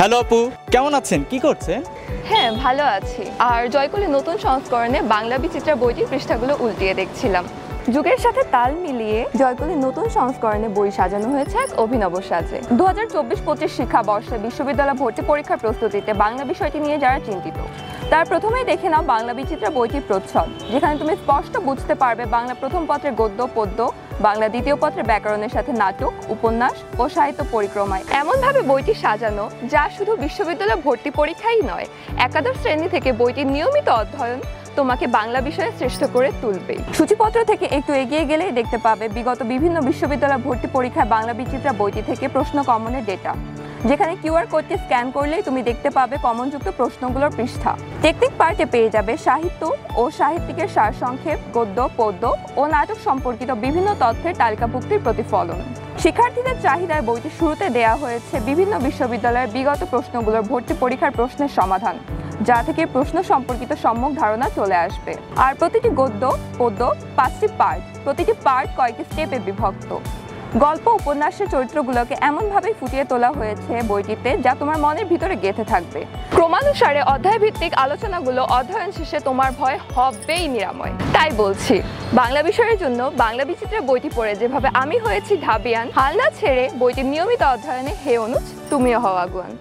Hello আপু, কেমন আছেন? কি করছেন? হ্যাঁ, ভালো আছি। আর জয়কলের নতুন সংস্করণে বাংলা বিচিত্রা বইটির পৃষ্ঠাগুলো উল্টিয়ে দেখছিলাম। যুগের সাথে তাল মিলিয়ে জয়কলের নতুন সংস্করণে বই সাজানো হয়েছে এক অভিনব সাজে। 2024-25 শিক্ষাবর্ষে বিশ্ববিদ্যালয় ভর্তি পরীক্ষার প্রস্তুতিতে বাংলা বিষয়টি নিয়ে যারা চিন্তিত, তার প্রথমেই দেখে নাও বাংলা বিচিত্রা বইটির প্রচ্ছদ, যেখানে তুমি স্পষ্ট বুঝতে পারবে বাংলা প্রথম পত্রের গদ্য পদ্য, বাংলা দ্বিতীয় পত্রের ব্যাকরণের সাথে নাটক, উপন্যাস ও সাহিত্য পরিক্রমায় এমনভাবে বইটি সাজানো যা শুধু বিশ্ববিদ্যালয় ভর্তি পরীক্ষাই নয়, একাদশ শ্রেণী থেকে বইটির নিয়মিত অধ্যয়ন তোমাকে বাংলা বিষয়ে শ্রেষ্ঠ করে তুলবে। সূচিপত্র থেকে একটু এগিয়ে গেলেই দেখতে পাবে বিগত বিভিন্ন বিশ্ববিদ্যালয় ভর্তি পরীক্ষায় বাংলা বিচিত্রা বইটি থেকে প্রশ্ন কমনের ডেটা, যেখানে কিউআর কোডটি স্ক্যান করলেই তুমি দেখতে পাবে কমনযুক্ত প্রশ্নগুলোর পৃষ্ঠা। টেকনিক পার্টে পেয়ে যাবে সাহিত্য ও সাহিত্যিকের সারসংক্ষেপ, গদ্য পদ্য ও নাটক সম্পর্কিত বিভিন্ন তথ্যের তালিকাভুক্তির প্রতিফলন। শিক্ষার্থীদের চাহিদায় বইটি শুরুতে দেয়া হয়েছে বিভিন্ন বিশ্ববিদ্যালয়ের বিগত প্রশ্নগুলোর ভর্তি পরীক্ষার প্রশ্নের সমাধান, যা থেকে প্রশ্ন সম্পর্কিত সম্যক ধারণা চলে আসবে। আর প্রতিটি গদ্য পদ্য 5টি পার্ট, প্রতিটি পার্ট কয়েকটি স্টেপে বিভক্ত। গল্প উপন্যাসের চরিত্রগুলোকে এমনভাবেই ফুটিয়ে তোলা হয়েছে বইটিতে যা তোমার মনের ভিতরে গেঁথে থাকবে। ক্রমানুসারে অধ্যায় ভিত্তিক আলোচনাগুলো অধ্যয়ন শেষে তোমার ভয় হবেই নিরাময়। তাই বলছি, বাংলা বিষয়ের জন্য বাংলা বিচিত্রা বইটি পড়ে যেভাবে আমি হয়েছি ঢাবিয়ান, হাল না ছেড়ে বইটির নিয়মিত অধ্যয়নে হে অনুজ, তুমিও হও আগুয়ান।